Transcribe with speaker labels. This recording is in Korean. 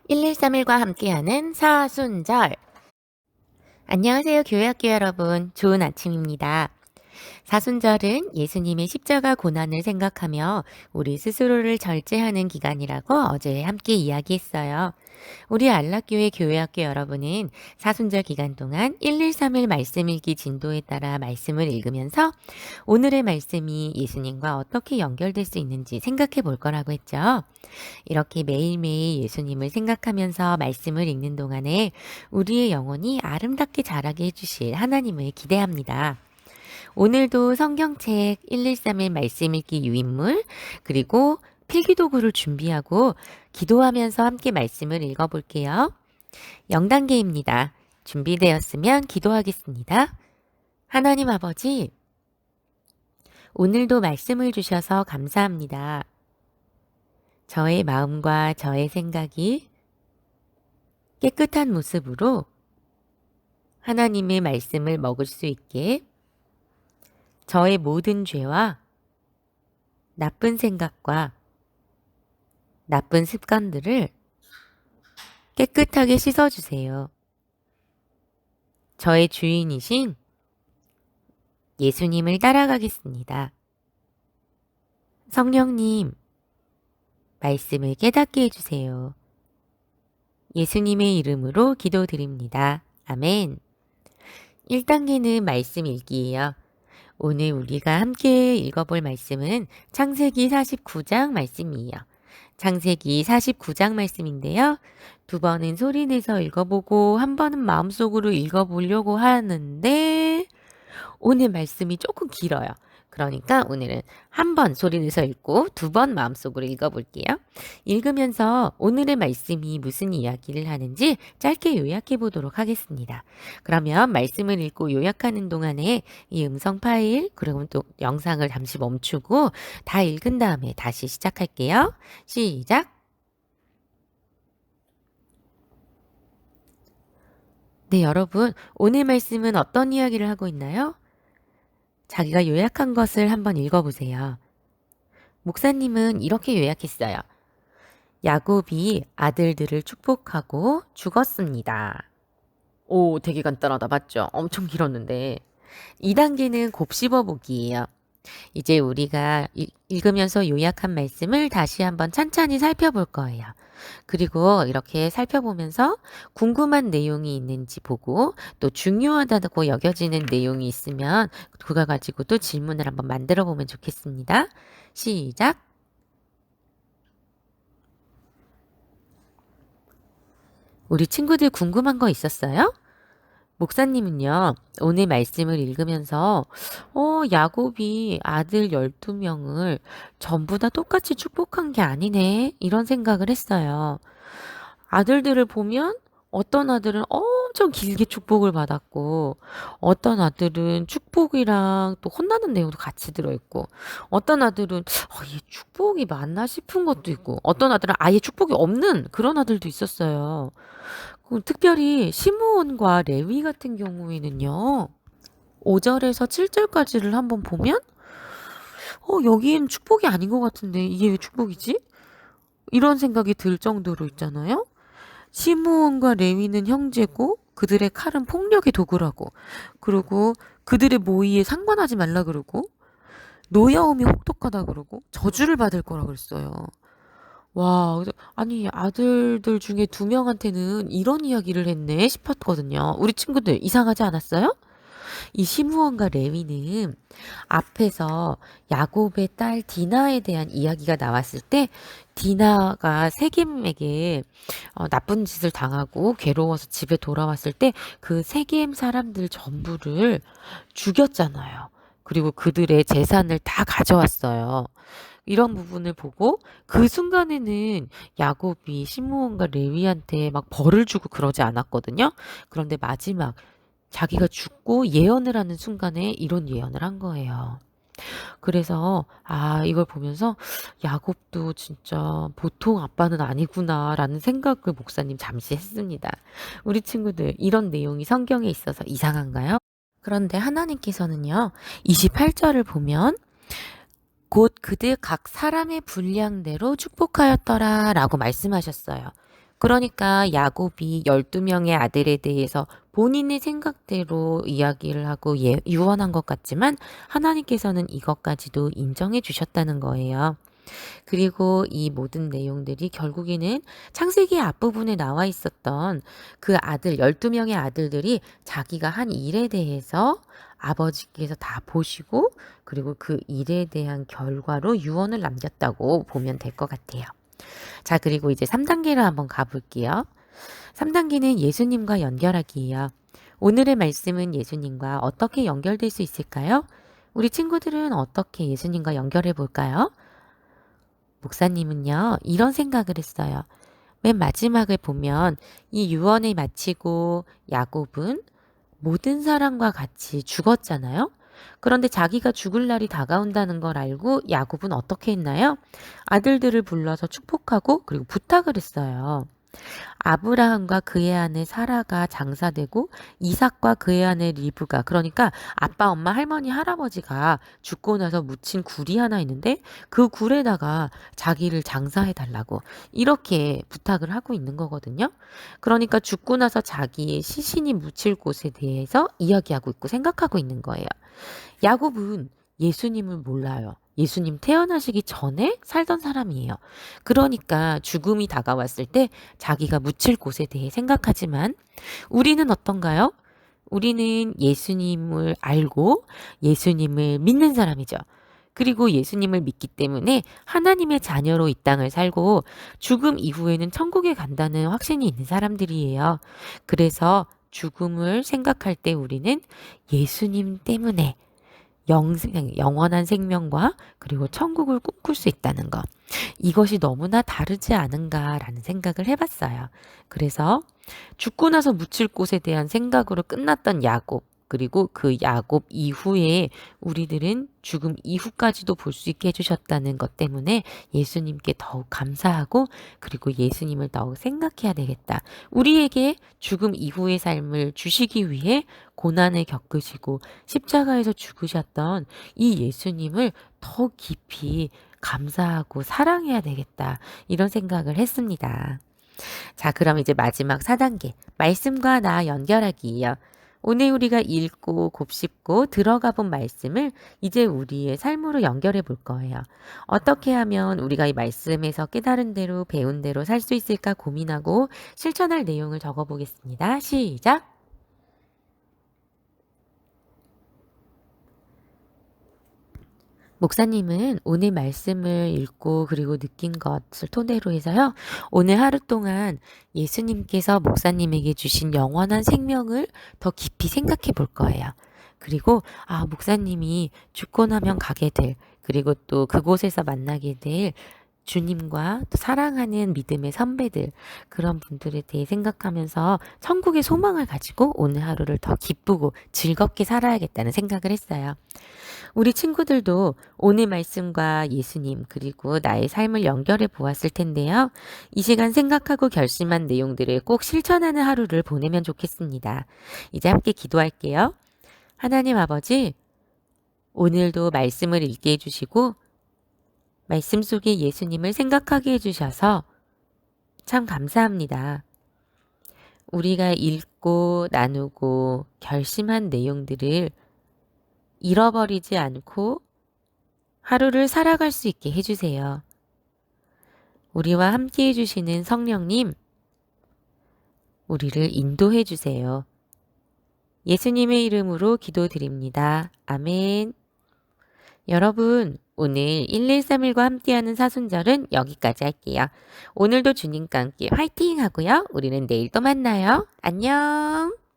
Speaker 1: 113일과 함께하는 사순절. 안녕하세요, 교회학교 여러분. 좋은 아침입니다. 사순절은 예수님의 십자가 고난을 생각하며 우리 스스로를 절제하는 기간이라고 어제 함께 이야기했어요. 우리 안락교회 교회학교 여러분은 사순절 기간 동안 113일 말씀 읽기 진도에 따라 말씀을 읽으면서 오늘의 말씀이 예수님과 어떻게 연결될 수 있는지 생각해 볼 거라고 했죠. 이렇게 매일매일 예수님을 생각하면서 말씀을 읽는 동안에 우리의 영혼이 아름답게 자라게 해주실 하나님을 기대합니다. 오늘도 성경책 113일 말씀 읽기 유인물 그리고 필기도구를 준비하고 기도하면서 함께 말씀을 읽어볼게요. 0단계입니다. 준비되었으면 기도하겠습니다. 하나님 아버지, 오늘도 말씀을 주셔서 감사합니다. 저의 마음과 저의 생각이 깨끗한 모습으로 하나님의 말씀을 먹을 수 있게 저의 모든 죄와 나쁜 생각과 나쁜 습관들을 깨끗하게 씻어주세요. 저의 주인이신 예수님을 따라가겠습니다. 성령님, 말씀을 깨닫게 해주세요. 예수님의 이름으로 기도드립니다. 아멘. 1단계는 말씀 읽기예요. 오늘 우리가 함께 읽어볼 말씀은 창세기 49장 말씀이에요. 창세기 49장 말씀인데요. 두 번은 소리내서 읽어보고 한 번은 마음속으로 읽어보려고 하는데 오늘 말씀이 조금 길어요. 그러니까 오늘은 한 번 소리내서 읽고 두 번 마음속으로 읽어볼게요. 읽으면서 오늘의 말씀이 무슨 이야기를 하는지 짧게 요약해 보도록 하겠습니다. 그러면 말씀을 읽고 요약하는 동안에 이 음성 파일 그리고 또 영상을 잠시 멈추고 다 읽은 다음에 다시 시작할게요. 시작! 네, 여러분, 오늘 말씀은 어떤 이야기를 하고 있나요? 자기가 요약한 것을 한번 읽어보세요. 목사님은 이렇게 요약했어요. 야곱이 아들들을 축복하고 죽었습니다. 오, 되게 간단하다, 맞죠? 엄청 길었는데. 2단계는 곱씹어보기예요. 이제 우리가 읽으면서 요약한 말씀을 다시 한번 찬찬히 살펴볼 거예요. 그리고 이렇게 살펴보면서 궁금한 내용이 있는지 보고 또 중요하다고 여겨지는 내용이 있으면 그거 가지고 또 질문을 한번 만들어 보면 좋겠습니다. 시작! 우리 친구들 궁금한 거 있었어요? 목사님은요, 오늘 말씀을 읽으면서, 야곱이 아들 12명을 전부 다 똑같이 축복한 게 아니네, 이런 생각을 했어요. 아들들을 보면 어떤 아들은 엄청 길게 축복을 받았고, 어떤 아들은 축복이랑 또 혼나는 내용도 같이 들어있고, 어떤 아들은, 얘 축복이 맞나 싶은 것도 있고, 어떤 아들은 아예 축복이 없는 그런 아들도 있었어요. 특별히 시므온과 레위 같은 경우에는요. 5절에서 7절까지를 한번 보면 여기엔 축복이 아닌 것 같은데 이게 왜 축복이지? 이런 생각이 들 정도로 있잖아요. 시므온과 레위는 형제고 그들의 칼은 폭력의 도구라고 그리고 그들의 모의에 상관하지 말라 그러고 노여움이 혹독하다 그러고 저주를 받을 거라 그랬어요. 와, 아니 아들들 중에 2명한테는 이런 이야기를 했네 싶었거든요. 우리 친구들 이상하지 않았어요? 이 시므온과 레위는 앞에서 야곱의 딸 디나에 대한 이야기가 나왔을 때 디나가 세겜에게 나쁜 짓을 당하고 괴로워서 집에 돌아왔을 때 그 세겜 사람들 전부를 죽였잖아요. 그리고 그들의 재산을 다 가져왔어요. 이런 부분을 보고 그 순간에는 야곱이 시므온과 레위한테 막 벌을 주고 그러지 않았거든요. 그런데 마지막 자기가 죽고 예언을 하는 순간에 이런 예언을 한 거예요. 그래서 이걸 보면서 야곱도 진짜 보통 아빠는 아니구나라는 생각을 목사님 잠시 했습니다. 우리 친구들 이런 내용이 성경에 있어서 이상한가요? 그런데 하나님께서는요. 28절을 보면 곧 그들 각 사람의 분량대로 축복하였더라 라고 말씀하셨어요. 그러니까 야곱이 12명의 아들에 대해서 본인의 생각대로 이야기를 하고 유언한 것 같지만 하나님께서는 이것까지도 인정해 주셨다는 거예요. 그리고 이 모든 내용들이 결국에는 창세기 앞부분에 나와 있었던 그 아들, 12명의 아들들이 자기가 한 일에 대해서 아버지께서 다 보시고 그리고 그 일에 대한 결과로 유언을 남겼다고 보면 될 것 같아요. 자, 그리고 이제 3단계로 한번 가볼게요. 3단계는 예수님과 연결하기예요. 오늘의 말씀은 예수님과 어떻게 연결될 수 있을까요? 우리 친구들은 어떻게 예수님과 연결해 볼까요? 목사님은요, 이런 생각을 했어요. 맨 마지막을 보면 이 유언을 마치고 야곱은 모든 사람과 같이 죽었잖아요. 그런데 자기가 죽을 날이 다가온다는 걸 알고 야곱은 어떻게 했나요? 아들들을 불러서 축복하고 그리고 부탁을 했어요. 아브라함과 그의 아내 사라가 장사되고 이삭과 그의 아내 리브가, 그러니까 아빠, 엄마, 할머니, 할아버지가 죽고 나서 묻힌 굴이 하나 있는데 그 굴에다가 자기를 장사해 달라고 이렇게 부탁을 하고 있는 거거든요. 그러니까 죽고 나서 자기의 시신이 묻힐 곳에 대해서 이야기하고 있고 생각하고 있는 거예요. 야곱은 예수님을 몰라요. 예수님 태어나시기 전에 살던 사람이에요. 그러니까 죽음이 다가왔을 때 자기가 묻힐 곳에 대해 생각하지만 우리는 어떤가요? 우리는 예수님을 알고 예수님을 믿는 사람이죠. 그리고 예수님을 믿기 때문에 하나님의 자녀로 이 땅을 살고 죽음 이후에는 천국에 간다는 확신이 있는 사람들이에요. 그래서 죽음을 생각할 때 우리는 예수님 때문에 영원한 생명과 그리고 천국을 꿈꿀 수 있다는 것. 이것이 너무나 다르지 않은가라는 생각을 해봤어요. 그래서 죽고 나서 묻힐 곳에 대한 생각으로 끝났던 야곱, 그리고 그 야곱 이후에 우리들은 죽음 이후까지도 볼 수 있게 해주셨다는 것 때문에 예수님께 더욱 감사하고 그리고 예수님을 더욱 생각해야 되겠다. 우리에게 죽음 이후의 삶을 주시기 위해 고난을 겪으시고 십자가에서 죽으셨던 이 예수님을 더 깊이 감사하고 사랑해야 되겠다. 이런 생각을 했습니다. 자, 그럼 이제 마지막 4단계. 말씀과 나 연결하기예요. 오늘 우리가 읽고 곱씹고 들어가 본 말씀을 이제 우리의 삶으로 연결해 볼 거예요. 어떻게 하면 우리가 이 말씀에서 깨달은 대로 배운 대로 살 수 있을까 고민하고 실천할 내용을 적어 보겠습니다. 시작! 목사님은 오늘 말씀을 읽고 그리고 느낀 것을 토대로 해서요. 오늘 하루 동안 예수님께서 목사님에게 주신 영원한 생명을 더 깊이 생각해 볼 거예요. 그리고 목사님이 죽고 나면 가게 될, 그리고 또 그곳에서 만나게 될 주님과 또 사랑하는 믿음의 선배들, 그런 분들에 대해 생각하면서 천국의 소망을 가지고 오늘 하루를 더 기쁘고 즐겁게 살아야겠다는 생각을 했어요. 우리 친구들도 오늘 말씀과 예수님 그리고 나의 삶을 연결해 보았을 텐데요. 이 시간 생각하고 결심한 내용들을 꼭 실천하는 하루를 보내면 좋겠습니다. 이제 함께 기도할게요. 하나님 아버지, 오늘도 말씀을 읽게 해주시고 말씀 속에 예수님을 생각하게 해주셔서 참 감사합니다. 우리가 읽고 나누고 결심한 내용들을 잃어버리지 않고 하루를 살아갈 수 있게 해주세요. 우리와 함께 해주시는 성령님, 우리를 인도해 주세요. 예수님의 이름으로 기도드립니다. 아멘. 여러분, 오늘 113일과 함께하는 사순절은 여기까지 할게요. 오늘도 주님과 함께 화이팅 하고요. 우리는 내일 또 만나요. 안녕.